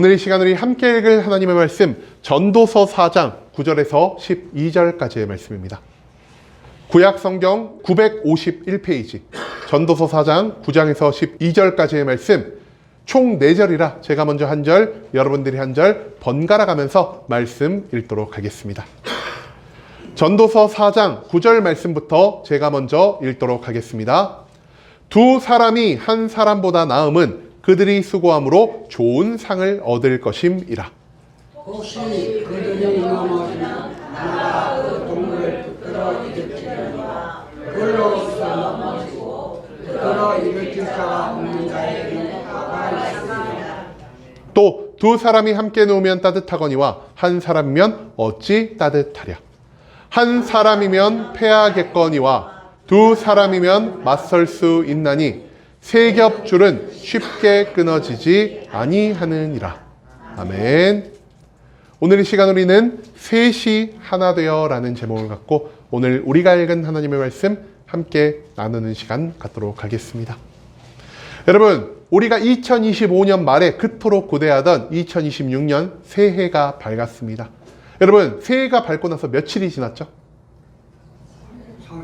오늘 이 시간 우리 함께 읽을 하나님의 말씀 전도서 4장 9절에서 12절까지의 말씀입니다. 구약 성경 951페이지 전도서 4장 9장에서 12절까지의 말씀 총 4절이라 제가 먼저 한 절, 여러분들이 한 절 번갈아 가면서 말씀 읽도록 하겠습니다. 전도서 4장 9절 말씀부터 제가 먼저 읽도록 하겠습니다. 두 사람이 한 사람보다 나음은 그들이 수고함으로 좋은 상을 얻을 것임이라. 혹시 그들이 넘어지면 나라 그 동물을 붙들어 일으키려니와 그로서 넘어지고 붙들어 일으킬 자가 없는 자에게는 화가 있으리라. 또 두 사람이 함께 누우면 따뜻하거니와 한 사람이면 어찌 따뜻하랴. 한 사람이면 패하겠거니와 두 사람이면 맞설 수 있나니 세 겹줄은 쉽게 끊어지지 아니하느니라. 아멘. 오늘 이 시간 우리는 셋이 하나 되어 라는 제목을 갖고 오늘 우리가 읽은 하나님의 말씀 함께 나누는 시간 갖도록 하겠습니다. 여러분, 우리가 2025년 말에 그토록 고대하던 2026년 새해가 밝았습니다. 여러분, 새해가 밝고 나서 며칠이 지났죠?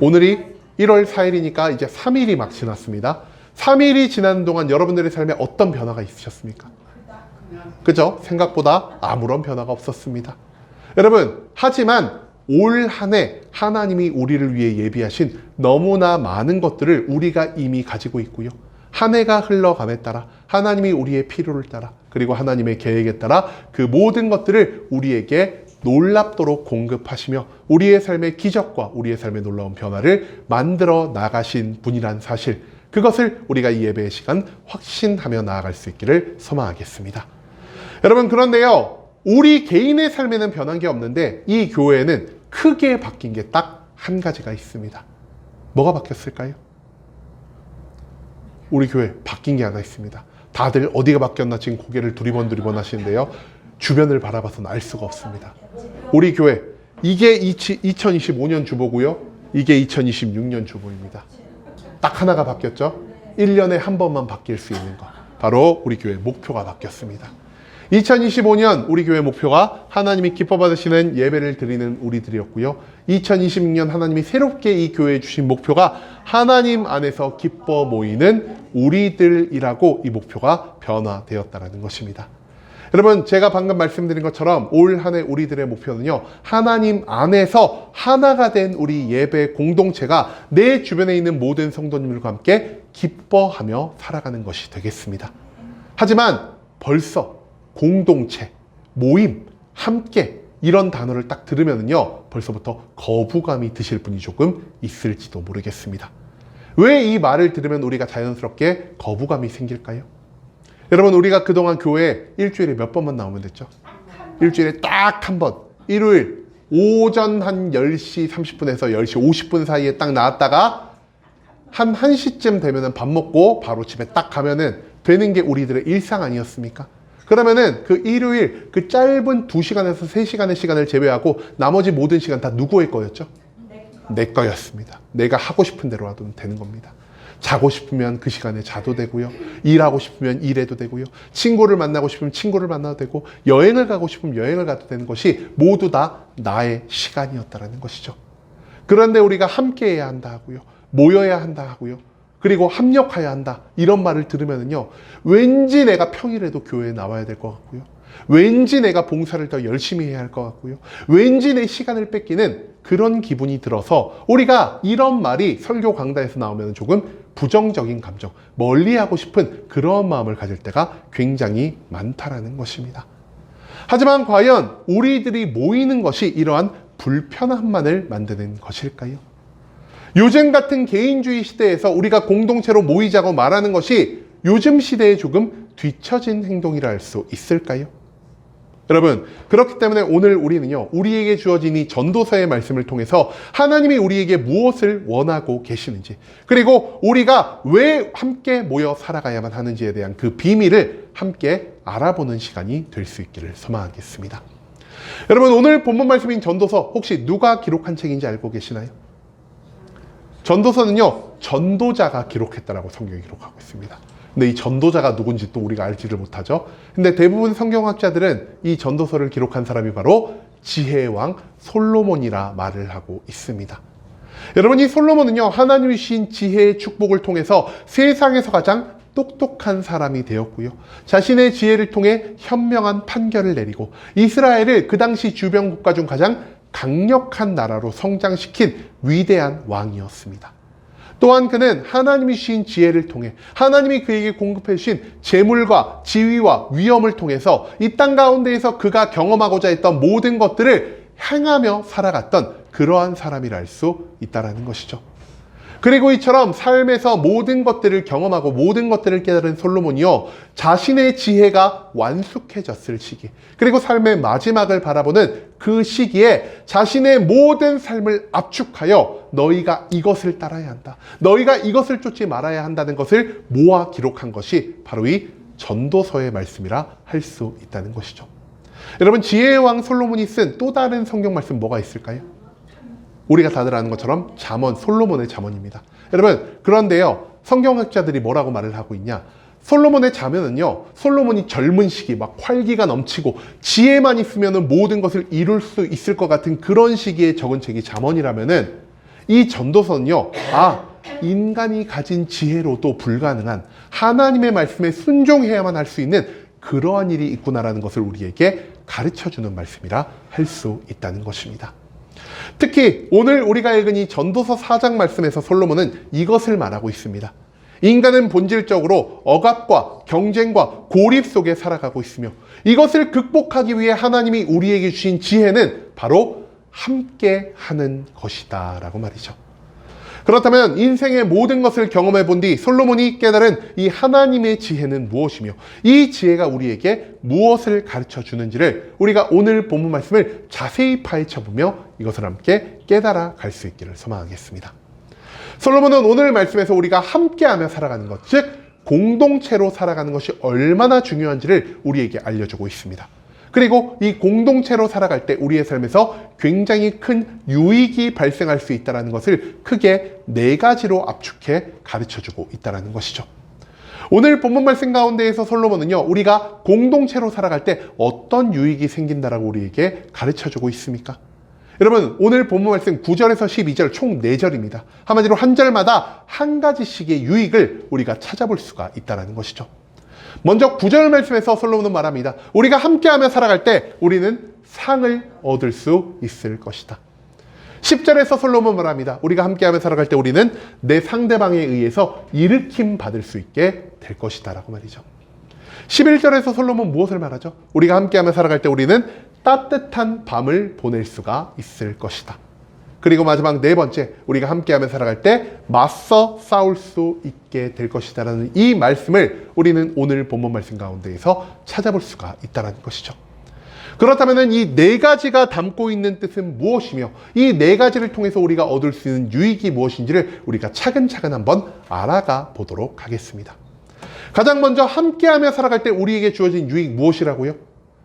오늘이 1월 4일이니까 이제 3일이 막 지났습니다. 3일이 지나는 동안 여러분들의 삶에 어떤 변화가 있으셨습니까? 그죠? 생각보다 아무런 변화가 없었습니다. 여러분, 하지만 올 한 해 하나님이 우리를 위해 예비하신 너무나 많은 것들을 우리가 이미 가지고 있고요. 한 해가 흘러감에 따라 하나님이 우리의 필요를 따라 그리고 하나님의 계획에 따라 그 모든 것들을 우리에게 놀랍도록 공급하시며 우리의 삶의 기적과 우리의 삶의 놀라운 변화를 만들어 나가신 분이란 사실, 그것을 우리가 이 예배의 시간 확신하며 나아갈 수 있기를 소망하겠습니다. 여러분, 그런데요, 우리 개인의 삶에는 변한 게 없는데 이 교회에는 크게 바뀐 게 딱 한 가지가 있습니다. 뭐가 바뀌었을까요? 우리 교회 바뀐 게 하나 있습니다. 다들 어디가 바뀌었나 지금 고개를 두리번 하시는데요. 주변을 바라봐서는 알 수가 없습니다. 우리 교회, 이게 2025년 주보고요. 이게 2026년 주보입니다. 딱 하나가 바뀌었죠. 1년에 한 번만 바뀔 수 있는 것. 바로 우리 교회 목표가 바뀌었습니다. 2025년 우리 교회 목표가 하나님이 기뻐 받으시는 예배를 드리는 우리들이었고요. 2026년 하나님이 새롭게 이 교회에 주신 목표가 하나님 안에서 기뻐 모이는 우리들이라고 이 목표가 변화되었다는 것입니다. 여러분, 제가 방금 말씀드린 것처럼 올 한 해 우리들의 목표는요, 하나님 안에서 하나가 된 우리 예배 공동체가 내 주변에 있는 모든 성도님들과 함께 기뻐하며 살아가는 것이 되겠습니다. 하지만 벌써 공동체, 모임, 함께 이런 단어를 딱 들으면요, 벌써부터 거부감이 드실 분이 조금 있을지도 모르겠습니다. 왜 이 말을 들으면 우리가 자연스럽게 거부감이 생길까요? 여러분, 우리가 그동안 교회에 일주일에 몇 번만 나오면 됐죠? 일주일에 딱 한 번, 일요일 오전 한 10시 30분에서 10시 50분 사이에 딱 나왔다가 한 1시쯤 되면은 밥 먹고 바로 집에 딱 가면은 되는 게 우리들의 일상 아니었습니까? 그러면은 그 일요일 그 짧은 2시간에서 3시간의 시간을 제외하고 나머지 모든 시간 다 누구의 거였죠? 내 거였습니다. 내가 하고 싶은 대로 하도 되는 겁니다. 자고 싶으면 그 시간에 자도 되고요. 일하고 싶으면 일해도 되고요. 친구를 만나고 싶으면 친구를 만나도 되고, 여행을 가고 싶으면 여행을 가도 되는 것이 모두 다 나의 시간이었다는 것이죠. 그런데 우리가 함께 해야 한다 하고요. 모여야 한다 하고요. 그리고 합력해야 한다. 이런 말을 들으면요, 왠지 내가 평일에도 교회에 나와야 될 것 같고요. 왠지 내가 봉사를 더 열심히 해야 할 것 같고요. 왠지 내 시간을 뺏기는 그런 기분이 들어서 우리가 이런 말이 설교 강단에서 나오면 조금 부정적인 감정, 멀리하고 싶은 그런 마음을 가질 때가 굉장히 많다라는 것입니다. 하지만 과연 우리들이 모이는 것이 이러한 불편함만을 만드는 것일까요? 요즘 같은 개인주의 시대에서 우리가 공동체로 모이자고 말하는 것이 요즘 시대에 조금 뒤처진 행동이라 할 수 있을까요? 여러분, 그렇기 때문에 오늘 우리는요, 우리에게 주어진 이 전도서의 말씀을 통해서 하나님이 우리에게 무엇을 원하고 계시는지, 그리고 우리가 왜 함께 모여 살아가야만 하는지에 대한 그 비밀을 함께 알아보는 시간이 될 수 있기를 소망하겠습니다. 여러분, 오늘 본문 말씀인 전도서 혹시 누가 기록한 책인지 알고 계시나요? 전도서는요, 전도자가 기록했다라고 성경이 기록하고 있습니다. 근데 이 전도자가 누군지 또 우리가 알지를 못하죠. 근데 대부분 성경학자들은 이 전도서를 기록한 사람이 바로 지혜의 왕 솔로몬이라 말을 하고 있습니다. 여러분, 이 솔로몬은요, 하나님이 주신 지혜의 축복을 통해서 세상에서 가장 똑똑한 사람이 되었고요. 자신의 지혜를 통해 현명한 판결을 내리고 이스라엘을 그 당시 주변 국가 중 가장 강력한 나라로 성장시킨 위대한 왕이었습니다. 또한 그는 하나님이 주신 지혜를 통해 하나님이 그에게 공급해 주신 재물과 지위와 위엄을 통해서 이 땅 가운데에서 그가 경험하고자 했던 모든 것들을 행하며 살아갔던 그러한 사람이라 할 수 있다는 것이죠. 그리고 이처럼 삶에서 모든 것들을 경험하고 모든 것들을 깨달은 솔로몬이요, 자신의 지혜가 완숙해졌을 시기, 그리고 삶의 마지막을 바라보는 그 시기에 자신의 모든 삶을 압축하여 너희가 이것을 따라야 한다, 너희가 이것을 쫓지 말아야 한다는 것을 모아 기록한 것이 바로 이 전도서의 말씀이라 할 수 있다는 것이죠. 여러분, 지혜의 왕 솔로몬이 쓴 또 다른 성경 말씀 뭐가 있을까요? 우리가 다들 아는 것처럼 잠언, 솔로몬의 잠언입니다. 여러분, 그런데요, 성경학자들이 뭐라고 말을 하고 있냐? 솔로몬의 잠언은요, 솔로몬이 젊은 시기, 막 활기가 넘치고 지혜만 있으면 모든 것을 이룰 수 있을 것 같은 그런 시기에 적은 책이 잠언이라면은, 이 전도서는요, 인간이 가진 지혜로도 불가능한 하나님의 말씀에 순종해야만 할 수 있는 그러한 일이 있구나라는 것을 우리에게 가르쳐주는 말씀이라 할 수 있다는 것입니다. 특히 오늘 우리가 읽은 이 전도서 4장 말씀에서 솔로몬은 이것을 말하고 있습니다. 인간은 본질적으로 억압과 경쟁과 고립 속에 살아가고 있으며 이것을 극복하기 위해 하나님이 우리에게 주신 지혜는 바로 함께 하는 것이다 라고 말이죠. 그렇다면 인생의 모든 것을 경험해 본 뒤 솔로몬이 깨달은 이 하나님의 지혜는 무엇이며 이 지혜가 우리에게 무엇을 가르쳐 주는지를 우리가 오늘 본문 말씀을 자세히 파헤쳐 보며 이것을 함께 깨달아 갈 수 있기를 소망하겠습니다. 솔로몬은 오늘 말씀에서 우리가 함께하며 살아가는 것, 즉 공동체로 살아가는 것이 얼마나 중요한지를 우리에게 알려주고 있습니다. 그리고 이 공동체로 살아갈 때 우리의 삶에서 굉장히 큰 유익이 발생할 수 있다는 것을 크게 4가지로 압축해 가르쳐주고 있다는 것이죠. 오늘 본문 말씀 가운데에서 솔로몬은요, 우리가 공동체로 살아갈 때 어떤 유익이 생긴다라고 우리에게 가르쳐주고 있습니까? 여러분, 오늘 본문 말씀 9절에서 12절 총 4절입니다. 한마디로 한 절마다 한 가지씩의 유익을 우리가 찾아볼 수가 있다는 것이죠. 먼저 9절 말씀에서 솔로몬은 말합니다. 우리가 함께하며 살아갈 때 우리는 상을 얻을 수 있을 것이다. 10절에서 솔로몬은 말합니다. 우리가 함께하며 살아갈 때 우리는 내 상대방에 의해서 일으킴 받을 수 있게 될 것이다 라고 말이죠. 11절에서 솔로몬은 무엇을 말하죠? 우리가 함께하며 살아갈 때 우리는 따뜻한 밤을 보낼 수가 있을 것이다. 그리고 마지막 4번째, 우리가 함께하며 살아갈 때 맞서 싸울 수 있게 될 것이다 라는 이 말씀을 우리는 오늘 본문 말씀 가운데에서 찾아볼 수가 있다는 것이죠. 그렇다면 이 4가지가 담고 있는 뜻은 무엇이며 이 4가지를 통해서 우리가 얻을 수 있는 유익이 무엇인지를 우리가 차근차근 한번 알아가 보도록 하겠습니다. 가장 먼저 함께하며 살아갈 때 우리에게 주어진 유익 무엇이라고요?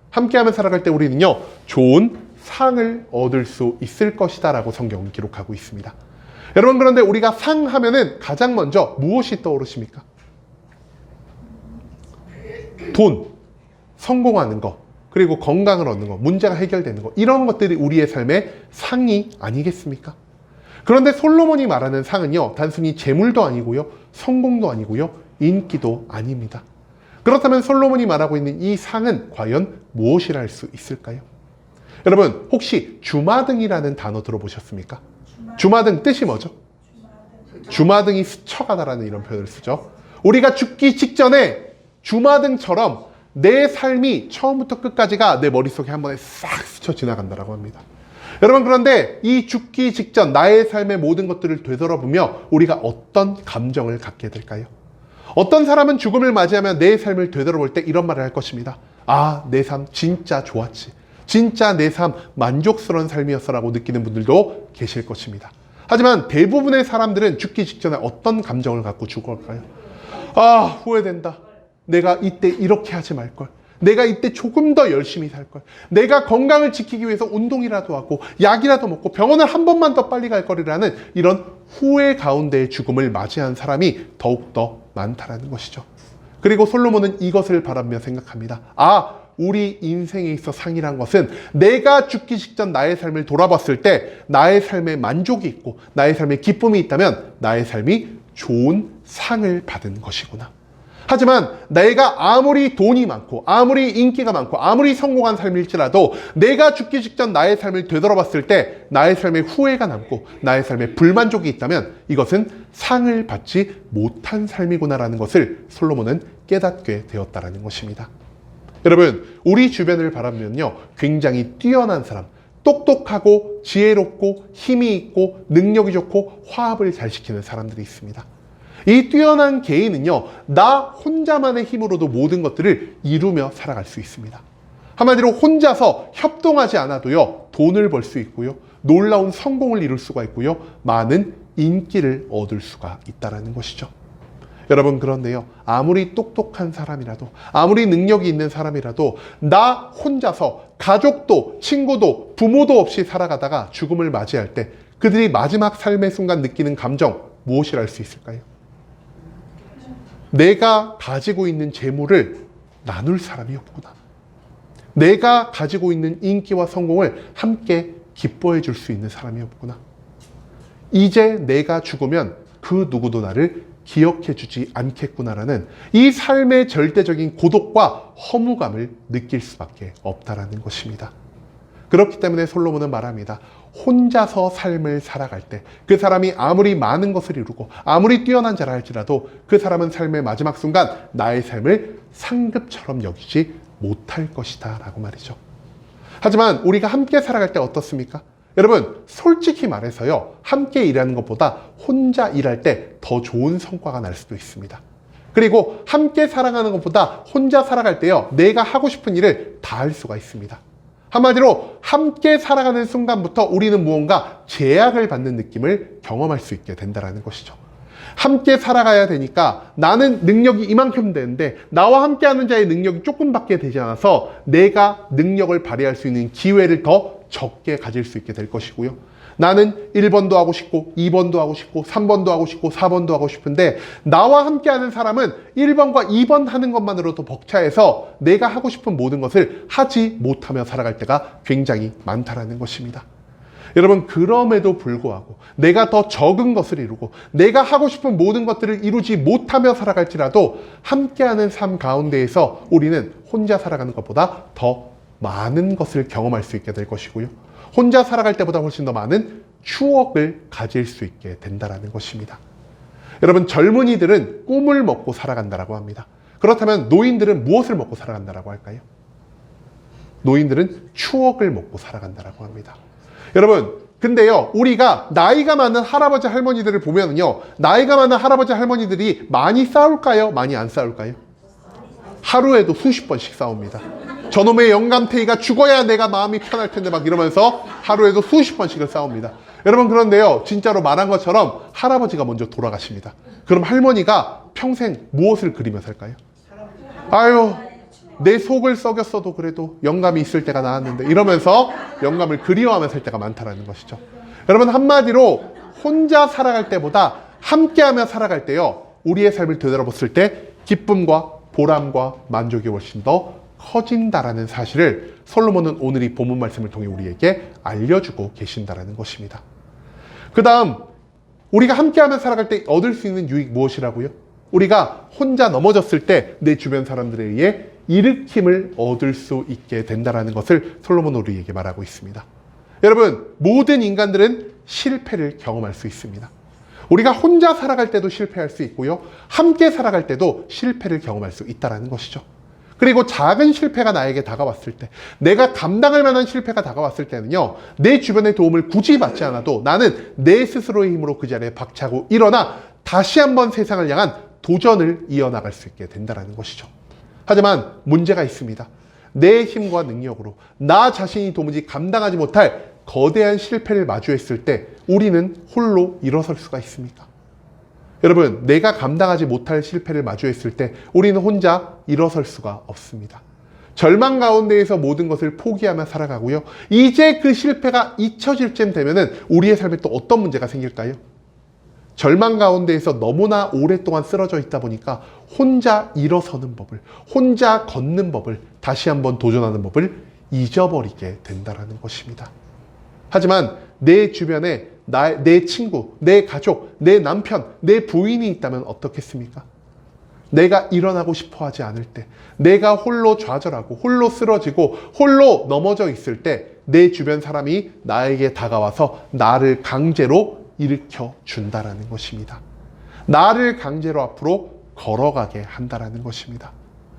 함께하며 살아갈 때 우리는요, 좋은 상을 얻을 수 있을 것이다 라고 성경은 기록하고 있습니다. 여러분, 그런데 우리가 상 하면은 가장 먼저 무엇이 떠오르십니까? 돈, 성공하는 거, 그리고 건강을 얻는 거, 문제가 해결되는 거, 이런 것들이 우리의 삶의 상이 아니겠습니까? 그런데 솔로몬이 말하는 상은요, 단순히 재물도 아니고요, 성공도 아니고요, 인기도 아닙니다. 그렇다면 솔로몬이 말하고 있는 이 상은 과연 무엇이라 할 수 있을까요? 여러분, 혹시 주마등이라는 단어 들어보셨습니까? 주마등 뜻이 뭐죠? 주마등이 스쳐가다라는 이런 표현을 쓰죠. 우리가 죽기 직전에 주마등처럼 내 삶이 처음부터 끝까지가 내 머릿속에 한 번에 싹 스쳐 지나간다라고 합니다. 여러분, 그런데 이 죽기 직전 나의 삶의 모든 것들을 되돌아보며 우리가 어떤 감정을 갖게 될까요? 어떤 사람은 죽음을 맞이하며 내 삶을 되돌아볼 때 이런 말을 할 것입니다. 내 삶 진짜 좋았지. 진짜 내 삶 만족스러운 삶이었어 라고 느끼는 분들도 계실 것입니다. 하지만 대부분의 사람들은 죽기 직전에 어떤 감정을 갖고 죽을까요? 후회된다. 내가 이때 이렇게 하지 말걸. 내가 이때 조금 더 열심히 살걸. 내가 건강을 지키기 위해서 운동이라도 하고 약이라도 먹고 병원을 한 번만 더 빨리 갈 거리라는 이런 후회 가운데의 죽음을 맞이한 사람이 더욱더 많다라는 것이죠. 그리고 솔로몬은 이것을 바라며 생각합니다. 우리 인생에 있어 상이란 것은 내가 죽기 직전 나의 삶을 돌아봤을 때 나의 삶에 만족이 있고 나의 삶에 기쁨이 있다면 나의 삶이 좋은 상을 받은 것이구나. 하지만 내가 아무리 돈이 많고 아무리 인기가 많고 아무리 성공한 삶일지라도 내가 죽기 직전 나의 삶을 되돌아봤을 때 나의 삶에 후회가 남고 나의 삶에 불만족이 있다면 이것은 상을 받지 못한 삶이구나라는 것을 솔로몬은 깨닫게 되었다라는 것입니다. 여러분, 우리 주변을 바라보면요, 굉장히 뛰어난 사람, 똑똑하고 지혜롭고 힘이 있고 능력이 좋고 화합을 잘 시키는 사람들이 있습니다. 이 뛰어난 개인은요, 나 혼자만의 힘으로도 모든 것들을 이루며 살아갈 수 있습니다. 한마디로 혼자서 협동하지 않아도요, 돈을 벌 수 있고요, 놀라운 성공을 이룰 수가 있고요, 많은 인기를 얻을 수가 있다는 것이죠. 여러분, 그런데요, 아무리 똑똑한 사람이라도 아무리 능력이 있는 사람이라도 나 혼자서 가족도 친구도 부모도 없이 살아가다가 죽음을 맞이할 때 그들이 마지막 삶의 순간 느끼는 감정 무엇이라 할 수 있을까요? 내가 가지고 있는 재물을 나눌 사람이 없구나. 내가 가지고 있는 인기와 성공을 함께 기뻐해 줄 수 있는 사람이 없구나. 이제 내가 죽으면 그 누구도 나를 기억해 주지 않겠구나라는 이 삶의 절대적인 고독과 허무감을 느낄 수밖에 없다라는 것입니다. 그렇기 때문에 솔로몬은 말합니다. 혼자서 삶을 살아갈 때 그 사람이 아무리 많은 것을 이루고 아무리 뛰어난 자라 할지라도 그 사람은 삶의 마지막 순간 나의 삶을 상급처럼 여기지 못할 것이다 라고 말이죠. 하지만 우리가 함께 살아갈 때 어떻습니까? 여러분, 솔직히 말해서요, 함께 일하는 것보다 혼자 일할 때 더 좋은 성과가 날 수도 있습니다. 그리고 함께 살아가는 것보다 혼자 살아갈 때요, 내가 하고 싶은 일을 다 할 수가 있습니다. 한마디로 함께 살아가는 순간부터 우리는 무언가 제약을 받는 느낌을 경험할 수 있게 된다는 것이죠. 함께 살아가야 되니까 나는 능력이 이만큼 되는데 나와 함께하는 자의 능력이 조금밖에 되지 않아서 내가 능력을 발휘할 수 있는 기회를 더 적게 가질 수 있게 될 것이고요. 나는 1번도 하고 싶고 2번도 하고 싶고 3번도 하고 싶고 4번도 하고 싶은데 나와 함께하는 사람은 1번과 2번 하는 것만으로도 벅차해서 내가 하고 싶은 모든 것을 하지 못하며 살아갈 때가 굉장히 많다라는 것입니다. 여러분, 그럼에도 불구하고 내가 더 적은 것을 이루고 내가 하고 싶은 모든 것들을 이루지 못하며 살아갈지라도 함께하는 삶 가운데에서 우리는 혼자 살아가는 것보다 더 많은 것을 경험할 수 있게 될 것이고요. 혼자 살아갈 때보다 훨씬 더 많은 추억을 가질 수 있게 된다는 것입니다. 여러분, 젊은이들은 꿈을 먹고 살아간다고 합니다. 그렇다면 노인들은 무엇을 먹고 살아간다고 할까요? 노인들은 추억을 먹고 살아간다고 합니다. 여러분, 근데요, 우리가 나이가 많은 할아버지 할머니들을 보면요, 나이가 많은 할아버지 할머니들이 많이 싸울까요? 많이 안 싸울까요? 하루에도 수십 번씩 싸웁니다. 저놈의 영감탱이가 죽어야 내가 마음이 편할 텐데 막 이러면서 하루에도 수십 번씩을 싸웁니다. 여러분, 그런데요, 진짜로 말한 것처럼 할아버지가 먼저 돌아가십니다. 그럼 할머니가 평생 무엇을 그리며 살까요? 아유, 내 속을 썩였어도 그래도 영감이 있을 때가 나았는데 이러면서 영감을 그리워하며 살 때가 많다는 것이죠. 여러분, 한마디로 혼자 살아갈 때보다 함께하며 살아갈 때요, 우리의 삶을 되돌아봤을 때 기쁨과 보람과 만족이 훨씬 더 커진다라는 사실을 솔로몬은 오늘 이 본문 말씀을 통해 우리에게 알려주고 계신다라는 것입니다. 그 다음, 우리가 함께하며 살아갈 때 얻을 수 있는 유익 무엇이라고요? 우리가 혼자 넘어졌을 때 내 주변 사람들에 의해 일으킴을 얻을 수 있게 된다는 것을 솔로몬은 우리에게 말하고 있습니다. 여러분, 모든 인간들은 실패를 경험할 수 있습니다. 우리가 혼자 살아갈 때도 실패할 수 있고요, 함께 살아갈 때도 실패를 경험할 수 있다는 것이죠. 그리고 작은 실패가 나에게 다가왔을 때, 내가 감당할 만한 실패가 다가왔을 때는요, 내 주변의 도움을 굳이 받지 않아도 나는 내 스스로의 힘으로 그 자리에 박차고 일어나 다시 한번 세상을 향한 도전을 이어나갈 수 있게 된다는 것이죠. 하지만 문제가 있습니다. 내 힘과 능력으로 나 자신이 도무지 감당하지 못할 거대한 실패를 마주했을 때 우리는 홀로 일어설 수가 있습니까? 여러분, 내가 감당하지 못할 실패를 마주했을 때 우리는 혼자 일어설 수가 없습니다. 절망 가운데에서 모든 것을 포기하며 살아가고요, 이제 그 실패가 잊혀질 쯤 되면은 우리의 삶에 또 어떤 문제가 생길까요? 절망 가운데에서 너무나 오랫동안 쓰러져 있다 보니까 혼자 일어서는 법을, 혼자 걷는 법을, 다시 한번 도전하는 법을 잊어버리게 된다는 것입니다. 하지만 내 주변에 내 친구, 내 가족, 내 남편, 내 부인이 있다면 어떻겠습니까? 내가 일어나고 싶어 하지 않을 때, 내가 홀로 좌절하고 홀로 쓰러지고 홀로 넘어져 있을 때 내 주변 사람이 나에게 다가와서 나를 강제로 일으켜 준다라는 것입니다. 나를 강제로 앞으로 걸어가게 한다라는 것입니다.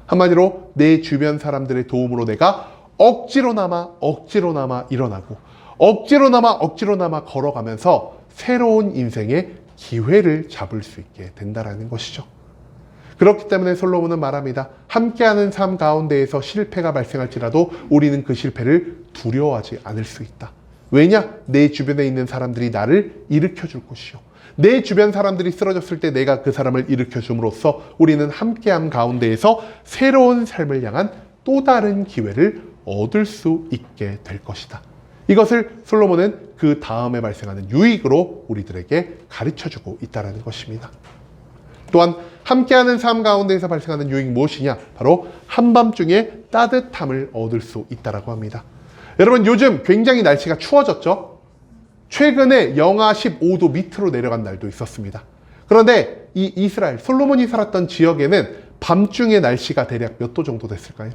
한마디로 내 주변 사람들의 도움으로 내가 억지로나마 일어나고 억지로나마 걸어가면서 새로운 인생의 기회를 잡을 수 있게 된다라는 것이죠. 그렇기 때문에 솔로몬은 말합니다. 함께하는 삶 가운데에서 실패가 발생할지라도 우리는 그 실패를 두려워하지 않을 수 있다. 왜냐? 내 주변에 있는 사람들이 나를 일으켜 줄 것이요. 내 주변 사람들이 쓰러졌을 때 내가 그 사람을 일으켜 줌으로써 우리는 함께함 가운데에서 새로운 삶을 향한 또 다른 기회를 얻을 수 있게 될 것이다. 이것을 솔로몬은 그 다음에 발생하는 유익으로 우리들에게 가르쳐주고 있다는 것입니다. 또한 함께하는 삶 가운데에서 발생하는 유익이 무엇이냐? 바로 한밤중에 따뜻함을 얻을 수 있다고 합니다. 여러분, 요즘 굉장히 날씨가 추워졌죠? 최근에 영하 15도 밑으로 내려간 날도 있었습니다. 그런데 이 이스라엘, 솔로몬이 살았던 지역에는 밤중에 날씨가 대략 몇 도 정도 됐을까요?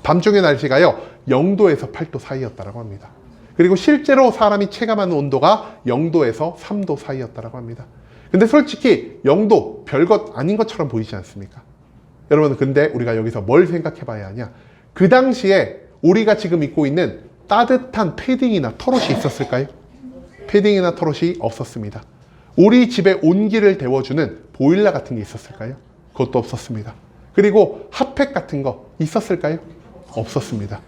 밤중의 날씨가요, 0도에서 8도 사이였다고 합니다. 그리고 실제로 사람이 체감하는 온도가 0도에서 3도 사이였다고 합니다. 근데 솔직히 0도 별것 아닌 것처럼 보이지 않습니까? 여러분, 근데 우리가 여기서 뭘 생각해 봐야 하냐? 그 당시에 우리가 지금 입고 있는 따뜻한 패딩이나 털옷이 있었을까요? 패딩이나 털옷이 없었습니다. 우리 집에 온기를 데워주는 보일러 같은 게 있었을까요? 그것도 없었습니다. 그리고 핫팩 같은 거 있었을까요? 없었습니다.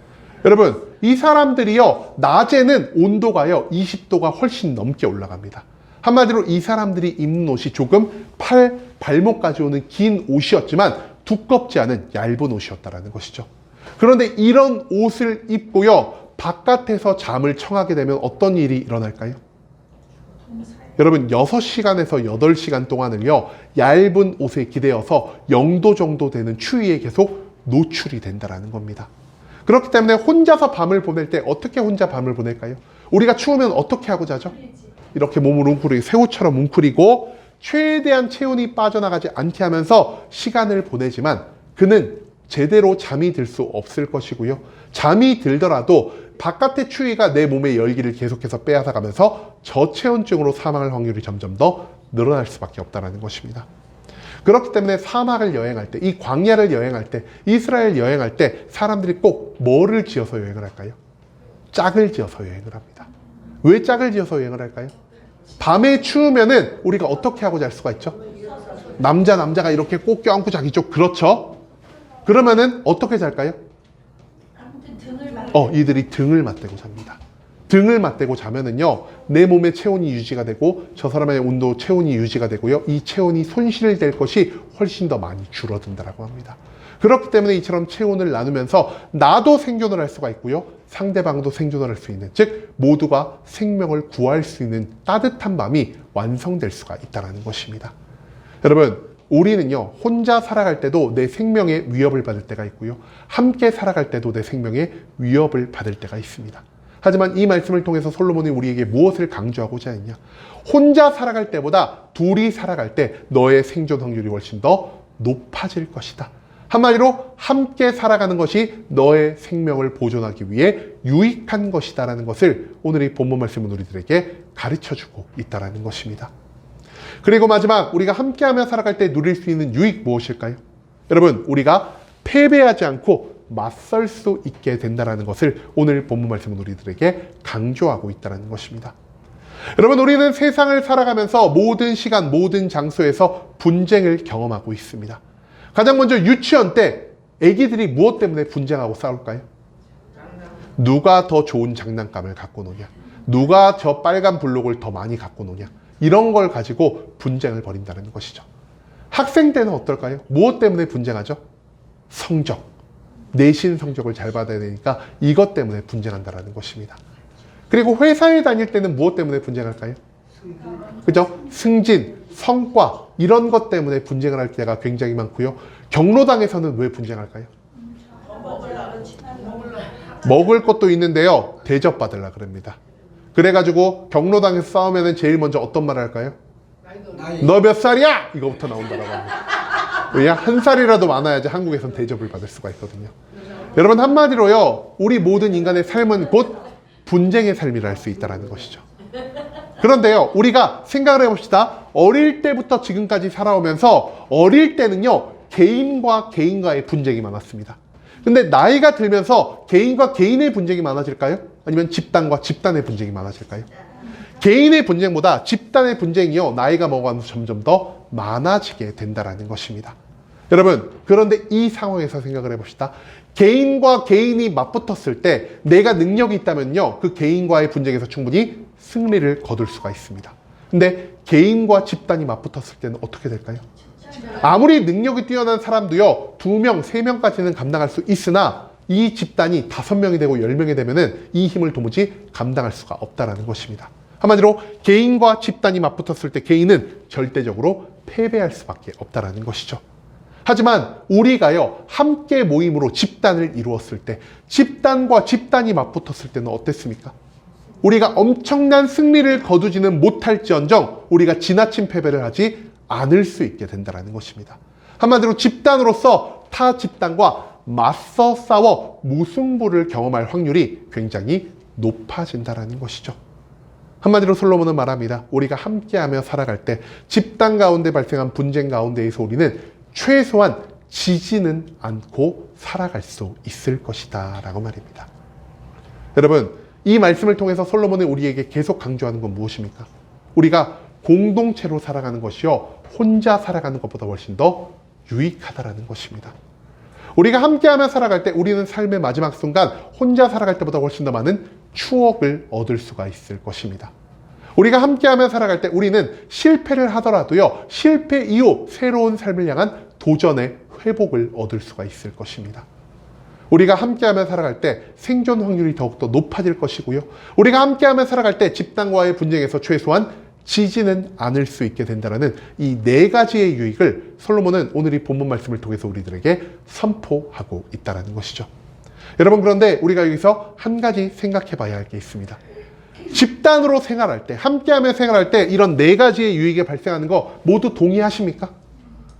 여러분, 이 사람들이요, 낮에는 온도가요 20도가 훨씬 넘게 올라갑니다. 한마디로 이 사람들이 입는 옷이 조금 발목까지 오는 긴 옷이었지만 두껍지 않은 얇은 옷이었다는 것이죠. 그런데 이런 옷을 입고요, 바깥에서 잠을 청하게 되면 어떤 일이 일어날까요? 여러분, 6시간에서 8시간 동안을요, 얇은 옷에 기대어서 0도 정도 되는 추위에 계속 노출이 된다는 겁니다. 그렇기 때문에 혼자서 밤을 보낼 때 어떻게 혼자 밤을 보낼까요? 우리가 추우면 어떻게 하고 자죠? 이렇게 몸을 웅크리고 새우처럼 웅크리고 최대한 체온이 빠져나가지 않게 하면서 시간을 보내지만 그는 제대로 잠이 들 수 없을 것이고요. 잠이 들더라도 바깥의 추위가 내 몸의 열기를 계속해서 빼앗아가면서 저체온증으로 사망할 확률이 점점 더 늘어날 수밖에 없다는 것입니다. 그렇기 때문에 사막을 여행할 때, 이 광야를 여행할 때, 이스라엘 여행할 때 사람들이 꼭 뭐를 지어서 여행을 할까요? 짝을 지어서 여행을 합니다. 왜 짝을 지어서 여행을 할까요? 밤에 추우면은 우리가 어떻게 하고 잘 수가 있죠? 남자가 이렇게 꼭 껴안고 자기죠. 그렇죠? 그러면은 어떻게 잘까요? 이들이 등을 맞대고 잡니다. 등을 맞대고 자면은요, 내 몸의 체온이 유지가 되고 저 사람의 온도 체온이 유지가 되고요, 이 체온이 손실될 것이 훨씬 더 많이 줄어든다고 합니다. 그렇기 때문에 이처럼 체온을 나누면서 나도 생존을 할 수가 있고요, 상대방도 생존을 할 수 있는, 즉 모두가 생명을 구할 수 있는 따뜻한 밤이 완성될 수가 있다는 것입니다. 여러분, 우리는요, 혼자 살아갈 때도 내 생명의 위협을 받을 때가 있고요, 함께 살아갈 때도 내 생명의 위협을 받을 때가 있습니다. 하지만 이 말씀을 통해서 솔로몬이 우리에게 무엇을 강조하고자 했냐? 혼자 살아갈 때보다 둘이 살아갈 때 너의 생존 확률이 훨씬 더 높아질 것이다. 한마디로 함께 살아가는 것이 너의 생명을 보존하기 위해 유익한 것이다라는 것을 오늘 이 본문 말씀은 우리들에게 가르쳐주고 있다는 것입니다. 그리고 마지막, 우리가 함께하며 살아갈 때 누릴 수 있는 유익 무엇일까요? 여러분, 우리가 패배하지 않고 맞설 수 있게 된다는 것을 오늘 본문 말씀은 우리들에게 강조하고 있다는 것입니다. 여러분, 우리는 세상을 살아가면서 모든 시간, 모든 장소에서 분쟁을 경험하고 있습니다. 가장 먼저 유치원 때 아기들이 무엇 때문에 분쟁하고 싸울까요? 누가 더 좋은 장난감을 갖고 노냐, 누가 저 빨간 블록을 더 많이 갖고 노냐, 이런 걸 가지고 분쟁을 벌인다는 것이죠. 학생 때는 어떨까요? 무엇 때문에 분쟁하죠? 성적. 내신 성적을 잘 받아야 되니까 이것 때문에 분쟁한다는 것입니다. 그리고 회사에 다닐 때는 무엇 때문에 분쟁할까요? 그죠? 승진, 성과 이런 것 때문에 분쟁을 할 때가 굉장히 많고요. 경로당에서는 왜 분쟁할까요? 먹을 것도 있는데요. 대접받으려 그럽니다. 그래가지고 경로당에서 싸우면 제일 먼저 어떤 말을 할까요? 너 몇 살이야? 이거부터 나온다라고 합니다. 왜냐? 한 살이라도 많아야지 한국에선 대접을 받을 수가 있거든요. 여러분 한마디로요. 우리 모든 인간의 삶은 곧 분쟁의 삶이라 할 수 있다는 것이죠. 그런데요. 우리가 생각을 해봅시다. 어릴 때부터 지금까지 살아오면서 어릴 때는요. 개인과 개인과의 분쟁이 많았습니다. 근데 나이가 들면서 개인과 개인의 분쟁이 많아질까요? 아니면 집단과 집단의 분쟁이 많아질까요? 개인의 분쟁보다 집단의 분쟁이요. 나이가 먹어가면서 점점 더 많아지게 된다는 것입니다. 여러분 그런데 이 상황에서 생각을 해봅시다. 개인과 개인이 맞붙었을 때 내가 능력이 있다면요. 그 개인과의 분쟁에서 충분히 승리를 거둘 수가 있습니다. 근데 개인과 집단이 맞붙었을 때는 어떻게 될까요? 아무리 능력이 뛰어난 사람도요. 2명, 3명까지는 감당할 수 있으나 이 집단이 5명이 되고 10명이 되면은 이 힘을 도무지 감당할 수가 없다는 것입니다. 한마디로 개인과 집단이 맞붙었을 때 개인은 절대적으로 패배할 수밖에 없다는 것이죠. 하지만 우리가요. 함께 모임으로 집단을 이루었을 때 집단과 집단이 맞붙었을 때는 어땠습니까? 우리가 엄청난 승리를 거두지는 못할지언정 우리가 지나친 패배를 하지 않을 수 있게 된다는 것입니다. 한마디로 집단으로서 타 집단과 맞서 싸워 무승부를 경험할 확률이 굉장히 높아진다는 것이죠. 한마디로 솔로몬은 말합니다. 우리가 함께하며 살아갈 때 집단 가운데 발생한 분쟁 가운데에서 우리는 최소한 지지는 않고 살아갈 수 있을 것이다 라고 말입니다. 여러분 이 말씀을 통해서 솔로몬은 우리에게 계속 강조하는 건 무엇입니까? 우리가 공동체로 살아가는 것이요 혼자 살아가는 것보다 훨씬 더 유익하다라는 것입니다. 우리가 함께하며 살아갈 때 우리는 삶의 마지막 순간 혼자 살아갈 때보다 훨씬 더 많은 추억을 얻을 수가 있을 것입니다. 우리가 함께하며 살아갈 때 우리는 실패를 하더라도요 실패 이후 새로운 삶을 향한 도전의 회복을 얻을 수가 있을 것입니다. 우리가 함께하며 살아갈 때 생존 확률이 더욱더 높아질 것이고요. 우리가 함께하며 살아갈 때 집단과의 분쟁에서 최소한 지지는 않을 수 있게 된다는 이 4가지의 유익을 솔로몬은 오늘 이 본문 말씀을 통해서 우리들에게 선포하고 있다는 것이죠. 여러분 그런데 우리가 여기서 한 가지 생각해 봐야 할 게 있습니다. 집단으로 생활할 때 함께하며 생활할 때 이런 4가지의 유익이 발생하는 거 모두 동의하십니까?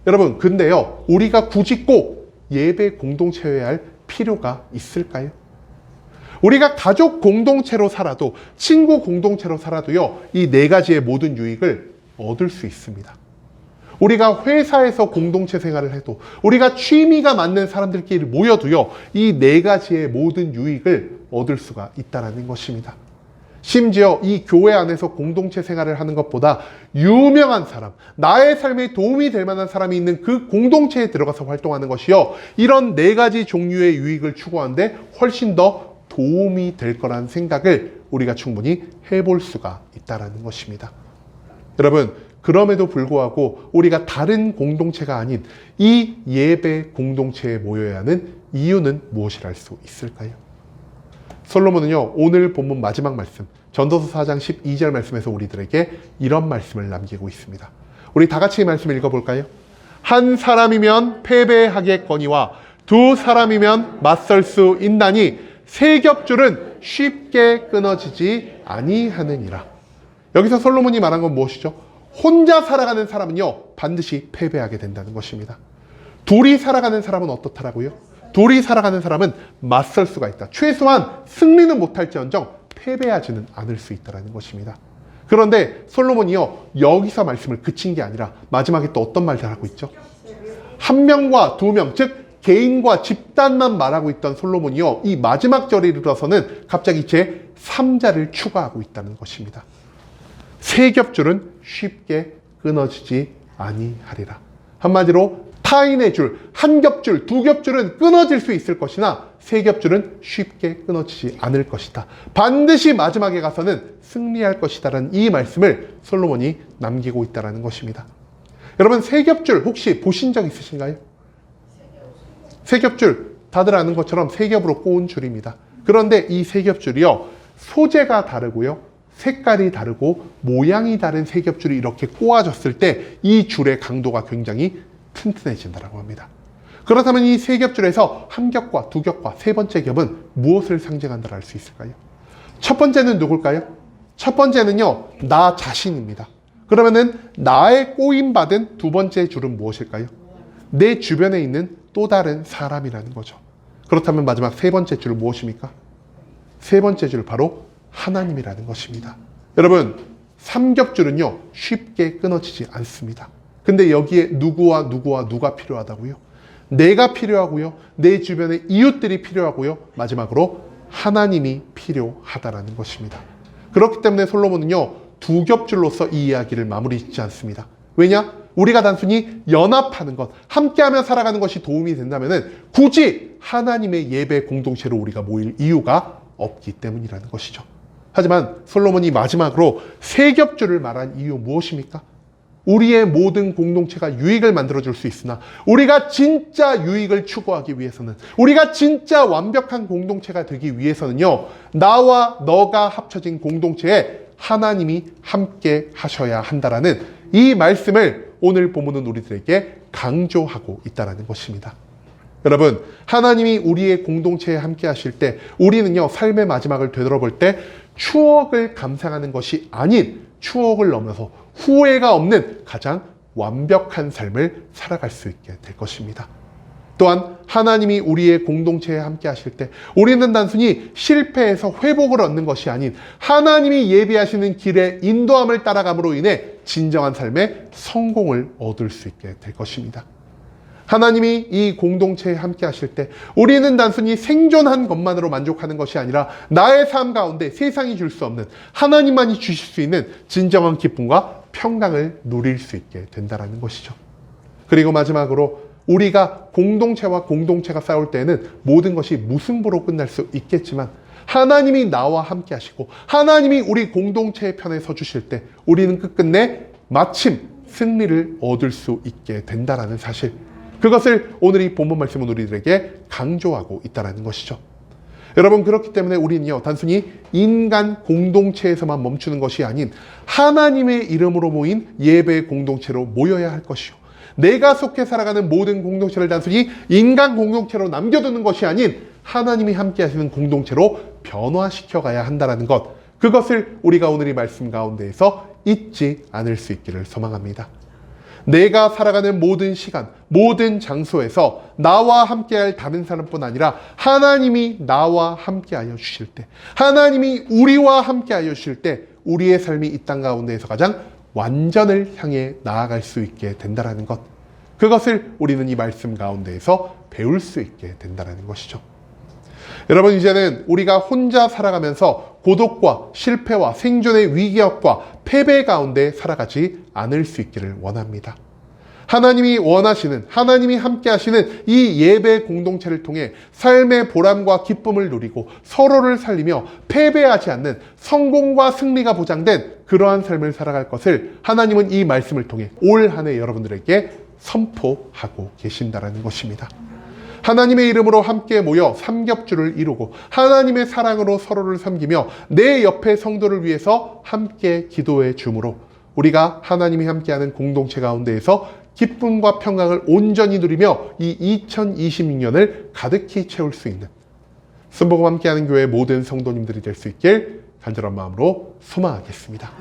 여러분 근데요 우리가 굳이 꼭 예배 공동체여야 할 필요가 있을까요? 우리가 가족 공동체로 살아도 친구 공동체로 살아도요 이 4가지의 모든 유익을 얻을 수 있습니다. 우리가 회사에서 공동체 생활을 해도 우리가 취미가 맞는 사람들끼리 모여도요 이 4가지의 모든 유익을 얻을 수가 있다는 것입니다. 심지어 이 교회 안에서 공동체 생활을 하는 것보다 유명한 사람, 나의 삶에 도움이 될 만한 사람이 있는 그 공동체에 들어가서 활동하는 것이요 이런 4가지 종류의 유익을 추구하는데 훨씬 더 도움이 될 거라는 생각을 우리가 충분히 해볼 수가 있다는 것입니다. 여러분 그럼에도 불구하고 우리가 다른 공동체가 아닌 이 예배 공동체에 모여야 하는 이유는 무엇이라 할 수 있을까요? 솔로몬은요 오늘 본문 마지막 말씀 전도서 4장 12절 말씀에서 우리들에게 이런 말씀을 남기고 있습니다. 우리 다 같이 이 말씀을 읽어볼까요? 한 사람이면 패배하겠거니와 2 사람이면 맞설 수 있나니 세 겹줄은 쉽게 끊어지지 아니하느니라. 여기서 솔로몬이 말한 건 무엇이죠? 혼자 살아가는 사람은요 반드시 패배하게 된다는 것입니다. 둘이 살아가는 사람은 어떻다라고요? 둘이 살아가는 사람은 맞설 수가 있다. 최소한 승리는 못할지언정 패배하지는 않을 수 있다는 것입니다. 그런데 솔로몬이요 여기서 말씀을 그친 게 아니라 마지막에 또 어떤 말을 하고 있죠? 1명과 2명 즉 개인과 집단만 말하고 있던 솔로몬이요 이 마지막 절에 이르러서는 갑자기 제 3자를 추가하고 있다는 것입니다. 세 겹줄은 쉽게 끊어지지 아니하리라. 한마디로 타인의 줄, 한 겹줄, 2 겹줄은 끊어질 수 있을 것이나 세 겹줄은 쉽게 끊어지지 않을 것이다. 반드시 마지막에 가서는 승리할 것이다라는 이 말씀을 솔로몬이 남기고 있다는 것입니다. 여러분 세 겹줄 혹시 보신 적 있으신가요? 세 겹줄 다들 아는 것처럼 세 겹으로 꼬은 줄입니다. 그런데 이 세 겹줄이요 소재가 다르고요 색깔이 다르고 모양이 다른 세 겹줄이 이렇게 꼬아졌을 때 이 줄의 강도가 굉장히 튼튼해진다고 합니다. 그렇다면 이 세 겹줄에서 한 겹과 두 겹과 세 번째 겹은 무엇을 상징한다고 할 수 있을까요? 첫 번째는 누굴까요? 첫 번째는요, 나 자신입니다. 그러면은 나의 꼬임받은 두 번째 줄은 무엇일까요? 내 주변에 있는 또 다른 사람이라는 거죠. 그렇다면 마지막 세 번째 줄은 무엇입니까? 세 번째 줄 바로 하나님이라는 것입니다. 여러분, 삼겹줄은요 쉽게 끊어지지 않습니다. 근데 여기에 누구와 누가 필요하다고요? 내가 필요하고요, 내 주변의 이웃들이 필요하고요, 마지막으로 하나님이 필요하다라는 것입니다. 그렇기 때문에 솔로몬은요 두 겹줄로서 이 이야기를 마무리 짓지 않습니다. 왜냐? 우리가 단순히 연합하는 것, 함께하며 살아가는 것이 도움이 된다면 굳이 하나님의 예배 공동체로 우리가 모일 이유가 없기 때문이라는 것이죠. 하지만 솔로몬이 마지막으로 세 겹줄을 말한 이유 무엇입니까? 우리의 모든 공동체가 유익을 만들어줄 수 있으나 우리가 진짜 유익을 추구하기 위해서는, 우리가 진짜 완벽한 공동체가 되기 위해서는요, 나와 너가 합쳐진 공동체에 하나님이 함께 하셔야 한다라는 이 말씀을 오늘 본문은 우리들에게 강조하고 있다는 것입니다. 여러분, 하나님이 우리의 공동체에 함께 하실 때 우리는요 삶의 마지막을 되돌아볼 때 추억을 감상하는 것이 아닌 추억을 넘어서 후회가 없는 가장 완벽한 삶을 살아갈 수 있게 될 것입니다. 또한 하나님이 우리의 공동체에 함께 하실 때 우리는 단순히 실패해서 회복을 얻는 것이 아닌 하나님이 예비하시는 길의 인도함을 따라감으로 인해 진정한 삶의 성공을 얻을 수 있게 될 것입니다. 하나님이 이 공동체에 함께 하실 때 우리는 단순히 생존한 것만으로 만족하는 것이 아니라 나의 삶 가운데 세상이 줄 수 없는, 하나님만이 주실 수 있는 진정한 기쁨과 평강을 누릴 수 있게 된다는 것이죠. 그리고 마지막으로 우리가 공동체와 공동체가 싸울 때에는 모든 것이 무승부로 끝날 수 있겠지만 하나님이 나와 함께 하시고 하나님이 우리 공동체의 편에 서주실 때 우리는 끝끝내 마침 승리를 얻을 수 있게 된다는 사실, 그것을 오늘 이 본문 말씀은 우리들에게 강조하고 있다는 것이죠. 여러분, 그렇기 때문에 우리는요 단순히 인간 공동체에서만 멈추는 것이 아닌 하나님의 이름으로 모인 예배 공동체로 모여야 할 것이요, 내가 속해 살아가는 모든 공동체를 단순히 인간 공동체로 남겨두는 것이 아닌 하나님이 함께 하시는 공동체로 변화시켜 가야 한다는 것, 그것을 우리가 오늘 이 말씀 가운데에서 잊지 않을 수 있기를 소망합니다. 내가 살아가는 모든 시간, 모든 장소에서 나와 함께할 다른 사람뿐 아니라 하나님이 나와 함께하여 주실 때, 하나님이 우리와 함께하여 주실 때 우리의 삶이 이 땅 가운데에서 가장 완전을 향해 나아갈 수 있게 된다는 것, 그것을 우리는 이 말씀 가운데에서 배울 수 있게 된다는 것이죠. 여러분, 이제는 우리가 혼자 살아가면서 고독과 실패와 생존의 위기와 패배 가운데 살아가지 않을 수 있기를 원합니다. 하나님이 원하시는, 하나님이 함께 하시는 이 예배 공동체를 통해 삶의 보람과 기쁨을 누리고 서로를 살리며 패배하지 않는 성공과 승리가 보장된 그러한 삶을 살아갈 것을 하나님은 이 말씀을 통해 올 한 해 여러분들에게 선포하고 계신다는 것입니다. 하나님의 이름으로 함께 모여 삼겹줄을 이루고 하나님의 사랑으로 서로를 섬기며 내 옆의 성도를 위해서 함께 기도해 주므로 우리가 하나님이 함께하는 공동체 가운데에서 기쁨과 평강을 온전히 누리며 이 2026년을 가득히 채울 수 있는 순복음 함께하는 교회 모든 성도님들이 될 수 있길 간절한 마음으로 소망하겠습니다.